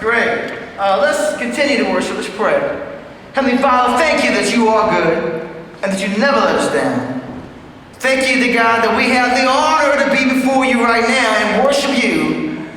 Great. Let's continue to worship. Let's pray. Heavenly Father, thank you that you are good and that you never let us down. Thank you, the God, that we have the honor to be before you right now and worship you.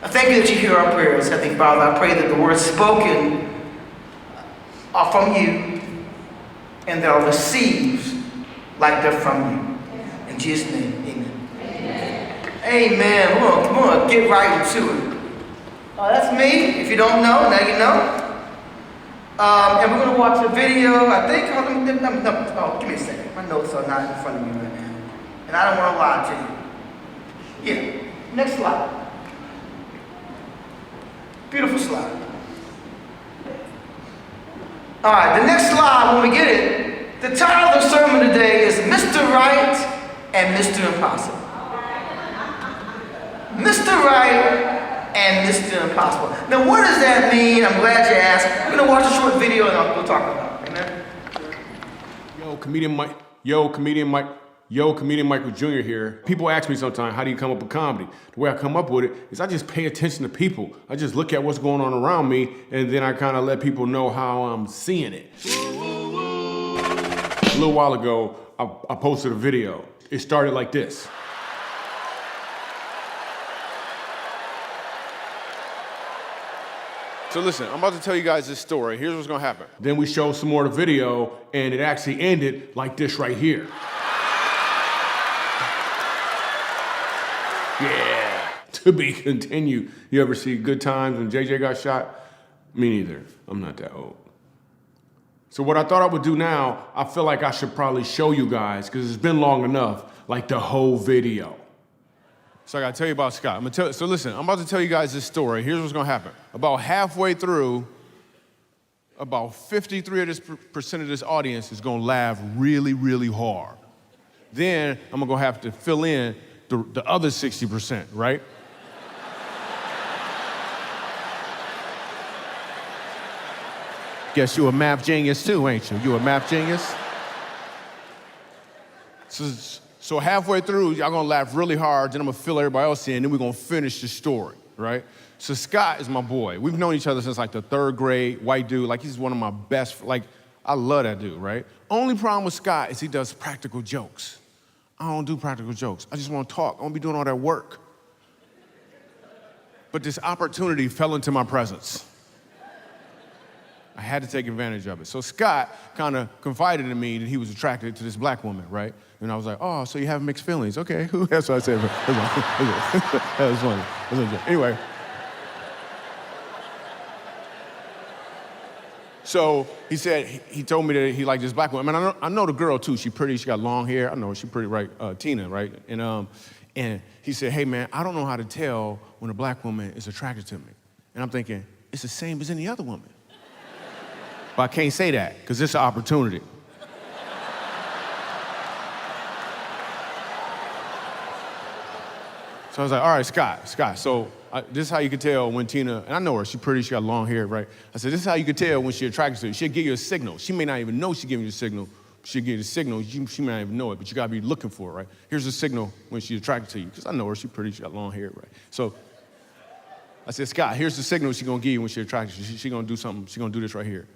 I thank you that you hear our prayers. Heavenly Father, I pray that the words spoken are from you and that are received like they're from you. In Jesus' name, amen. Amen. Come on, get right into it. That's me. If you don't know, now you know. And we're going to watch a video, I think. No, give me a second. My notes are not in front of me right now. And I don't want to lie to you. Yeah, next slide. Beautiful slide. All right, the next slide, when we get it, the title of the sermon today is Mr. Right and Mr. Impossible. Mr. Right and Mr. Impossible. Now, what does that mean? I'm glad you asked. We're going to watch a short video and we'll talk about it. Amen? Comedian Michael Jr. here. People ask me sometimes, how do you come up with comedy? The way I come up with it is I just pay attention to people. I just look at what's going on around me, and then I kind of let people know how I'm seeing it. A little while ago, I posted a video. It started like this. So listen, I'm about to tell you guys this story. Here's what's gonna happen. Then we showed some more of the video, and it actually ended like this right here. Yeah, to be continued. You ever see Good Times when JJ got shot? Me neither, I'm not that old. So what I thought I would do now, I feel like I should probably show you guys, because it's been long enough, like the whole video. So I gotta tell you about Scott. So listen, I'm about to tell you guys this story. Here's what's gonna happen. About halfway through, about 53% of this audience is gonna laugh really, really hard. Then I'm gonna have to fill in the other 60%, right? Guess you a math genius too, ain't you? You a math genius? So halfway through, y'all gonna laugh really hard, then I'm gonna fill everybody else in, then we're gonna finish the story, right? So Scott is my boy. We've known each other since like the 3rd grade, white dude, like he's one of my best, like I love that dude, right? Only problem with Scott is he does practical jokes. I don't do practical jokes. I just wanna talk. I wanna be doing all that work. But this opportunity fell into my presence. I had to take advantage of it. So Scott kind of confided in me that he was attracted to this black woman, right? And I was like, oh, so you have mixed feelings. Okay, that's what I said. That was funny. Anyway. So he said, he told me that he liked this black woman. I mean, I know the girl too. She pretty, she got long hair. I know her, she pretty, right? Tina, right? And he said, hey man, I don't know how to tell when a black woman is attracted to me. And I'm thinking, it's the same as any other woman. But I can't say that, because it's an opportunity. So I was like, all right, Scott, so this is how you can tell when Tina, and I know her, she's pretty, she got long hair, right? I said, this is how you can tell when she's attracted to you. She'll give you a signal. She may not even know she's giving you a signal. She'll give you a signal, she may not even know it, but you gotta be looking for it, right? Here's a signal when she's attracted to you, because I know her, she's pretty, she got long hair, right? So I said, Scott, here's the signal she's gonna give you when she's attracted to you. She's gonna do something, she's gonna do this right here.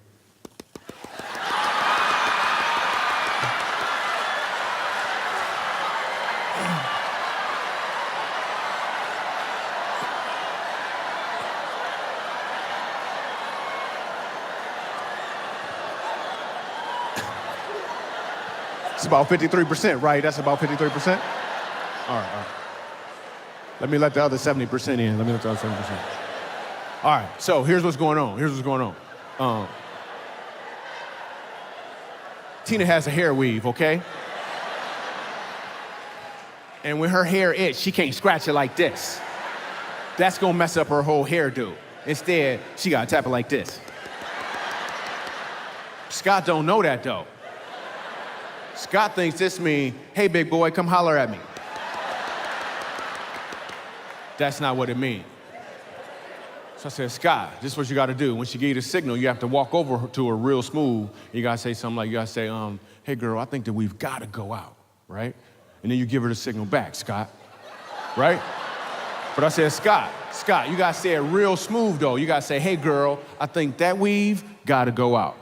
It's about 53%, right? That's about 53%? All right. Let me let the other 70% in. All right, so here's what's going on. Tina has a hair weave, okay? And when her hair itch, she can't scratch it like this. That's gonna mess up her whole hairdo. Instead, she gotta tap it like this. Scott don't know that though. Scott thinks this means, hey, big boy, come holler at me. That's not what it means. So I said, Scott, this is what you got to do. When she give you the signal, you have to walk over to her real smooth. You got to say something like, you got to say, hey, girl, I think that we've got to go out, right? And then you give her the signal back, Scott, right? But I said, Scott, you gotta say it real smooth though. You gotta say, hey girl, I think that weave gotta go out.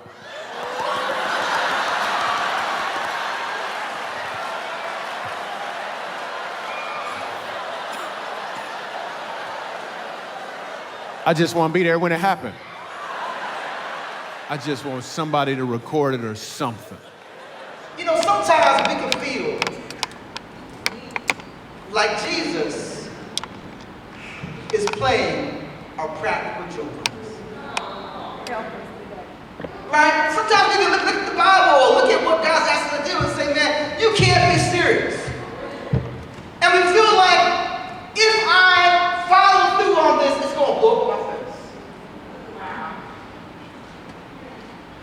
I just want to be there when it happened. I just want somebody to record it or something. You know, sometimes we can feel like Jesus is playing a practical joke. Right? Sometimes we can look at the Bible, look at what God's asking us to do and say, man, you can't be serious. And we feel like if I follow through on this, it's going to blow up my face.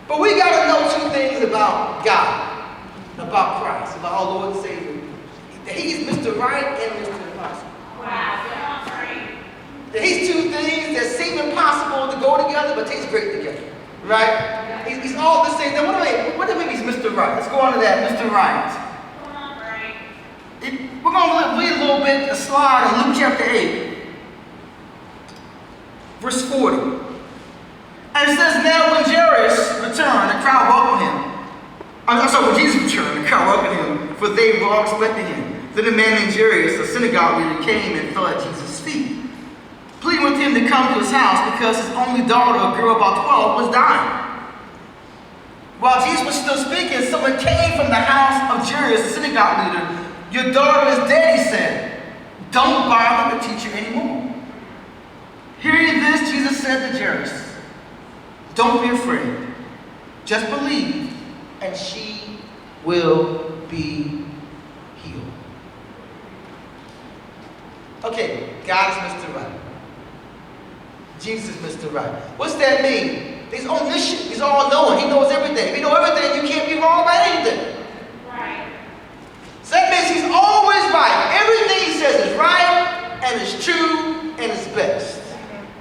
But we got to know two things about God, about Christ, about our Lord and Savior. He's Mr. Right and Mr. Impossible. That he's two things that seem impossible to go together, but taste great together. Right? He's all the same. Now, what do you mean he's Mr. Right? Let's go on to that, Mr. Right. We're going to read a little bit, a slide in Luke chapter 8, verse 40. And it says, now when Jairus returned, the crowd welcomed him. I'm sorry, when Jesus returned, the crowd welcomed him, for they were all expecting him. Then a man named Jairus, a synagogue leader, came and fell at Jesus' feet, pleading with him to come to his house because his only daughter, a girl about 12, was dying. While Jesus was still speaking, someone came from the house of Jairus, the synagogue leader. Your daughter is dead, he said. Don't bother the teacher anymore. Hearing this, Jesus said to Jairus, don't be afraid. Just believe, and she will be healed. Okay, God is Mr. Right. Jesus is Mr. Right. What's that mean? He's omniscient. He's all-knowing. He knows everything. If you know everything, you can't be wrong about anything. Right. So that means he's always right. Everything he says is right, and is true, and is best.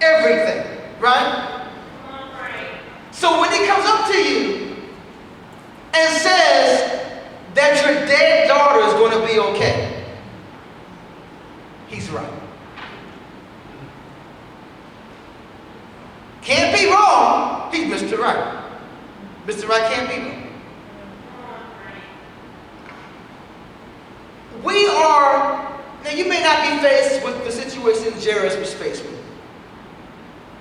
Everything. Right? So when he comes up to you and says that your dead daughter is going to be okay, he's right. Can't be wrong. He's Mr. Right. Mr. Right can't be wrong. We are, now you may not be faced with the situation Jairus was faced with.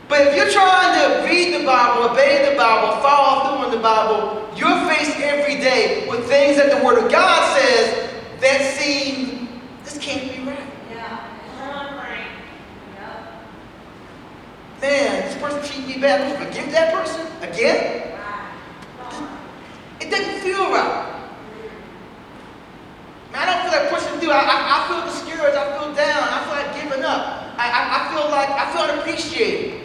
But if you're trying to read the Bible, obey the Bible, follow through in the Bible, you're faced every day with things that the Word of God says that seem, this can't be right. Man, this person treated me bad. I'm going to forgive that person again? It doesn't feel right. Man, I don't feel like pushing through. I feel discouraged. I feel down. I feel like giving up. I feel unappreciated.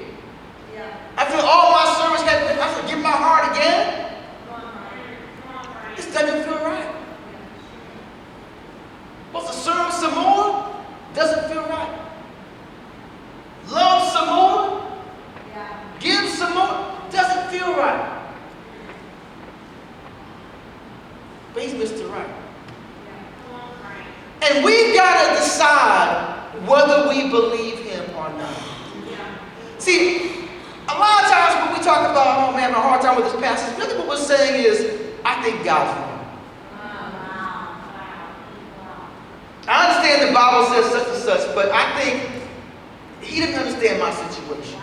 I feel all my service I have to give my heart again. This doesn't feel right. What's to serve some more? Doesn't feel right. Love some more? Give some more? Doesn't feel right. But he's Mr. Right. And we've got to decide whether we believe him or not. See, a lot of times when we talk about, oh man, I'm having a hard time with this passage, really what we're saying is, I think God's wrong. I understand the Bible says such and such, but I think he didn't understand my situation.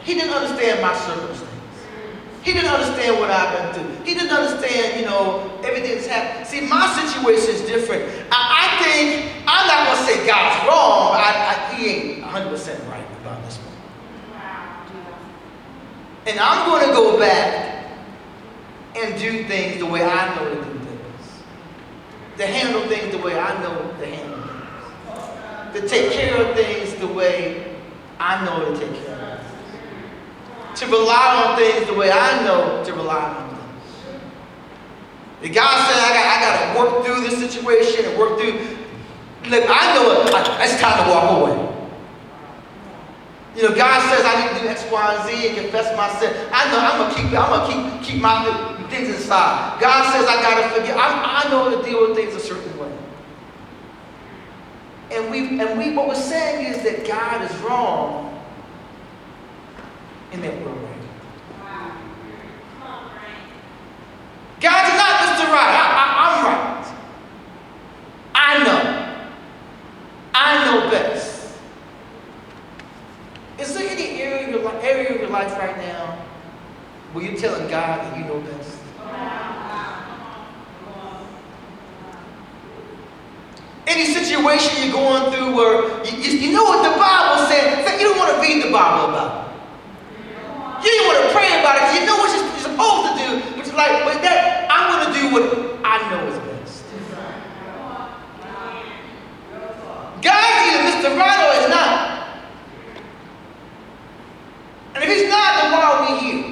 He didn't understand my circumstance. He didn't understand what I've been through. He didn't understand, everything that's happened. See, my situation is different. I think, I'm not going to say God's wrong, but he ain't 100% right about this one. And I'm going to go back and do things the way I know to do things. To handle things the way I know to handle things. To take care of things the way I know to take care of things. To rely on things the way I know to rely on things. If God said I got to work through this situation and work through, look, I know it's time to walk away. God says I need to do X, Y, and Z and confess my sin. I know I'm gonna keep my things inside. God says I gotta forgive. I know to deal with things a certain way. And what we're saying is that God is wrong and that we're right. God's not Mr. Right. I'm right. I know best. Is there any area of your life right now where you're telling God that you know best? Any situation you're going through where you know what the Bible said, in fact, you don't want to read the Bible about it. You don't want to pray about it because you know what you're supposed to do, but you're like, but that I'm going to do what I know is best. God's either Mr. Right or he's not. And if he's not, then why are we here?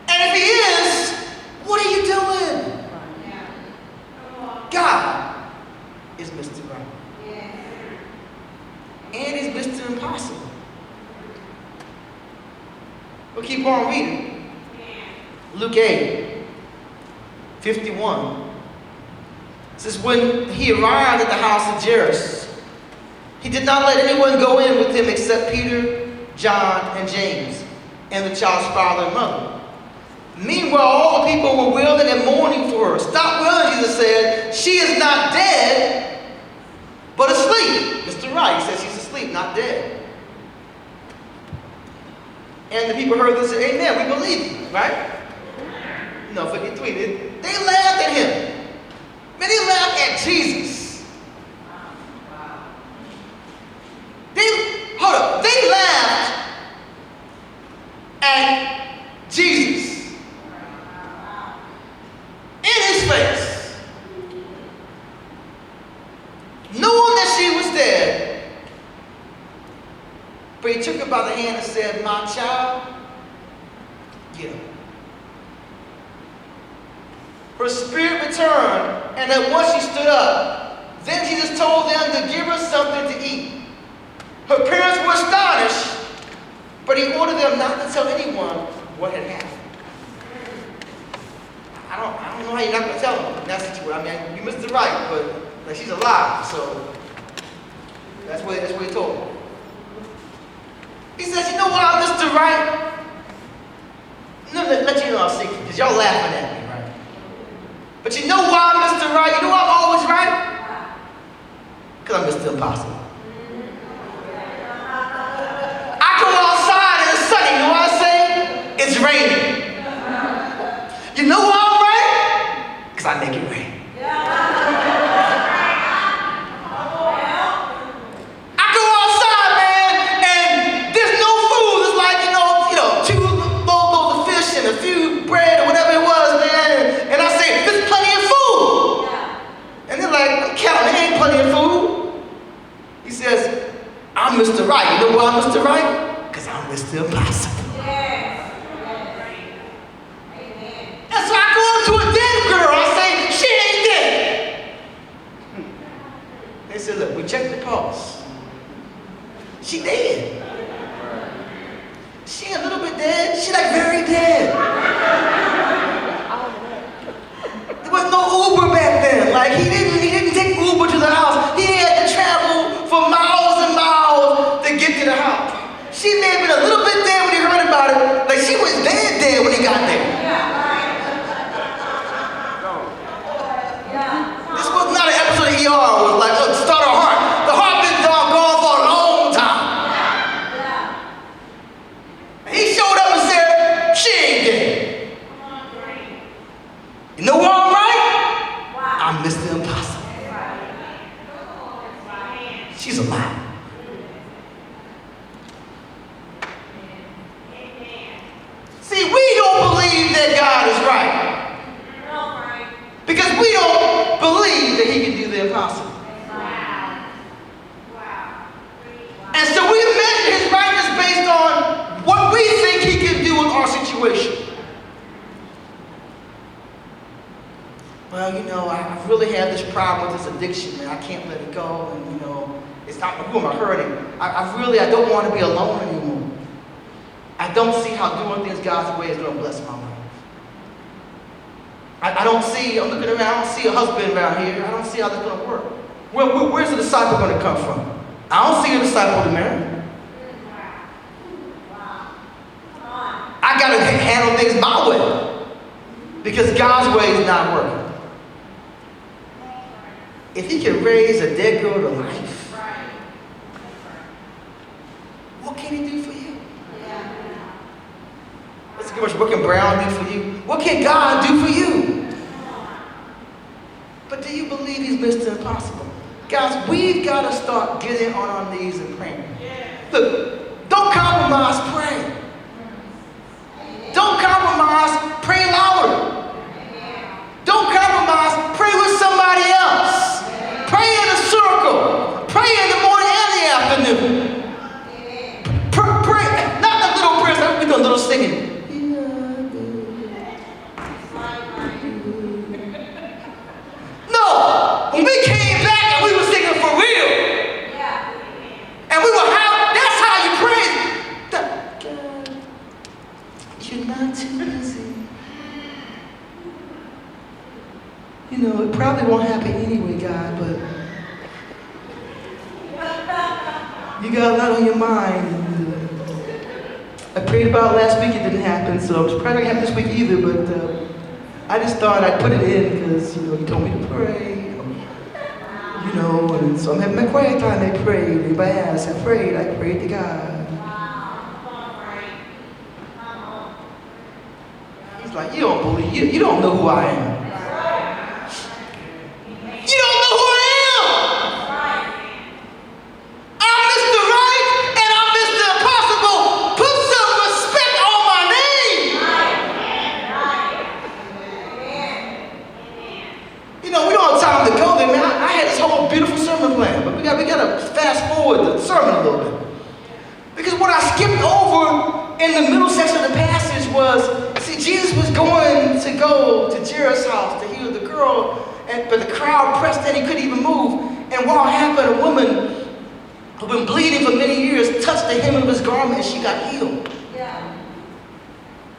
And if he is, what are you doing? God is Mr. Right. And he's Mr. Impossible. We'll keep on reading. Luke 8, 51. It says, when he arrived at the house of Jairus, he did not let anyone go in with him except Peter, John, and James, and the child's father and mother. Meanwhile, all the people were wailing and mourning for her. Stop wailing, Jesus said. She is not dead, but asleep. Mr. Right, he says she's asleep, not dead. And the people heard this and said, amen, we believe you, right? No, 53. They laughed at him. Man, they laughed at Jesus. They laughed at Jesus. In his face. Knowing that she was dead. But he took her by the hand and said, my child, get up. Her spirit returned, and at once she stood up. Then Jesus told them to give her something to eat. Her parents were astonished, but he ordered them not to tell anyone what had happened. I don't know how you're not going to tell them in that situation. I mean, you missed it right, but like, she's alive, so that's what he told them. He says, you know what, I missed it right? Let you know I'm secret, because y'all laughing at me, right? But you know why I missed it right? You know why I'm always right? Because I missed the impossible. I go outside and it's sunny. You know what I say? It's raining. You know why I'm right? Because I make it rain. I go outside, man, and there's no food. It's like, two loaves of fish and a few bread or whatever it was, man. And I say, there's plenty of food. And they're like, I'm counting, there ain't plenty of food. He says, I'm Mr. Right. You know why I'm Mr. Right? Because I'm Mr. Impossible. And so I go up to a dead girl. I say, she ain't dead. They said, look, we checked the pulse. She dead. She a little bit dead. She like very dead. There was no Uber back then. Like he didn't take Uber to the house. He had to travel for miles and miles to get to the house. She may have been a little bit dead when he heard about it. Like she was dead when he got there. This was not an episode of ER. It was like, look, start her heart. The heart been gone for a long time. And he showed up and said, she ain't dead. You know why I'm right? I'm Mr. Impossible. She's alive. See, we don't believe that God is right. Because we don't believe that he can do the impossible. And so we measure his rightness based on what we think he can do in our situation. Well, I really have this problem with this addiction, man. I can't let it go, and it's not who am I hurting? I don't want to be alone anymore. I don't see how doing things God's way is going to bless my life. I don't see, I'm looking around, I don't see a husband around here. I don't see how this is going to work. Where's the disciple going to come from? I don't see a disciple to marry. I got to handle things my way because God's way is not working. If he can raise a dead girl to life, what can he do for you? Let's see what can Brown do for you. What can God do for you? But do you believe he's Mr. Impossible? Guys, we've got to start getting on our knees and praying. Look, don't compromise, pray. Don't compromise, pray louder. Don't compromise, pray with somebody else. Pray in a circle. Pray in the morning and the afternoon. Pray, not the little prayers, we do a little singing. No, when we came back and we were singing for real, and we were that's how you pray. God, you're not too busy. You know, it probably won't happen anyway, God, but you got a lot on your mind. I prayed about it last week, it didn't happen, so it's probably not going to happen this week either, but I just thought I'd put it in because, you told me to pray. And so I'm having my quiet time, I prayed. Anybody asked, I prayed to God. He's like, you don't believe, you don't know who I am. You don't know who I am. I'm Mr. Right and I'm Mr. Impossible. Put some respect on my name. We don't have time to go there, man. I had this whole beautiful sermon plan, but we got to fast forward the sermon a little bit. Because what I skipped over in the middle section of the passage was, see, Jesus was going to go to Jairus' house to heal the girl, but the crowd pressed in, he couldn't even move. And what happened, a woman who'd been bleeding for many years touched the hem of his garment and she got healed.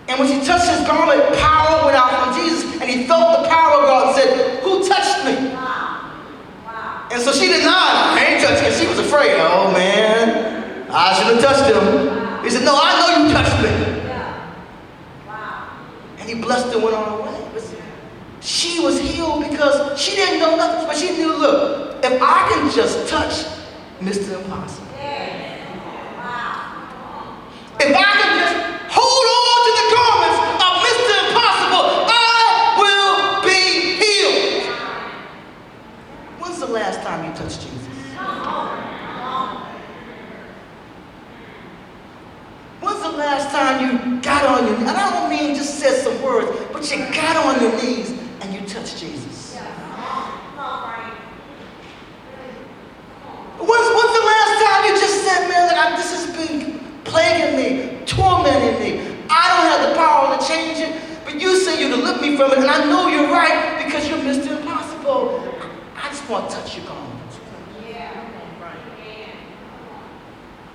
And when she touched his garment, power went out from Jesus, and he felt the power of God and said, who touched me? And so she denied, I ain't touched him. She was afraid. Oh man, I should have touched him. He said, no, I know you touched me. And he blessed her and went on her way. Listen, she was healed because she didn't know nothing, but she knew, look, if I can just touch Mr. Impossible, if I can just hold on to the garments of Mr. Impossible, I will be healed. When's the last time you touched Jesus? When's the last time you got on your knees? And I don't mean just said some words, but you got on your knees and you touched Jesus. When's the last time you just said, man, this has been plaguing me, tormenting me. I don't have the power to change it, but you say you deliver me from it, and I know you're right because you're Mr. Impossible. I just want to touch your garment.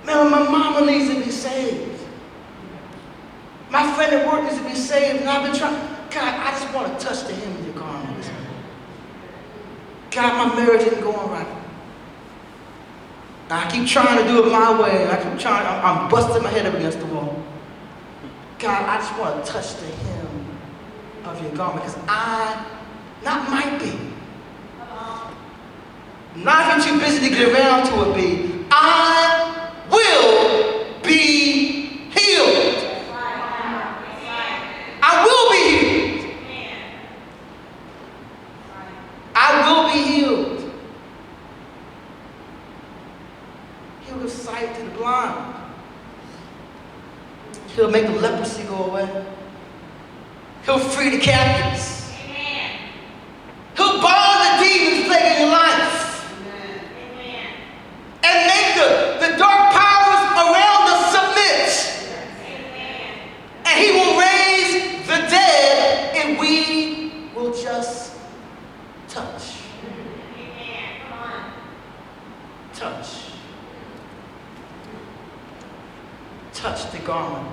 Man, my mama needs to be saved. My friend at work needs to be saved, and I've been trying. God, I just want to touch the hem of your garment. God, my marriage isn't going right. I keep trying to do it my way, and I keep trying, I'm busting my head up against the wall. God, I just want to touch the hem of your garment, because not if you're too busy to get around to it, I will be healed. I will be healed. I will be healed. He'll give sight to the blind. He'll make the leprosy go away. He'll free the captives. He'll bind the demons plaguing your life. And make the dark powers around us submit. And he will raise the dead, and we will just touch. Touch. Touch the garment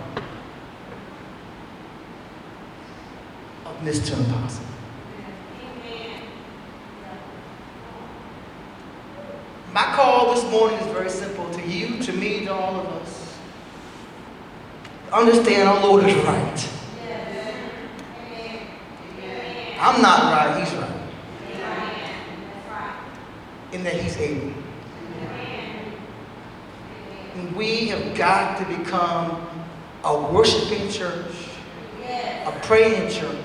of Mr. Impossible. morning is very simple. To you, to me, to all of us. Understand our Lord is right. I'm not right, he's right. In that he's able. And we have got to become a worshiping church, a praying church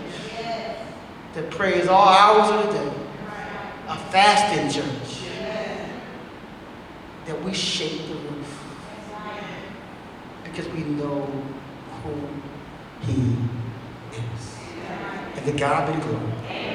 that prays all hours of the day, a fasting church, that we shake the roof because we know who he is. And to God be the glory.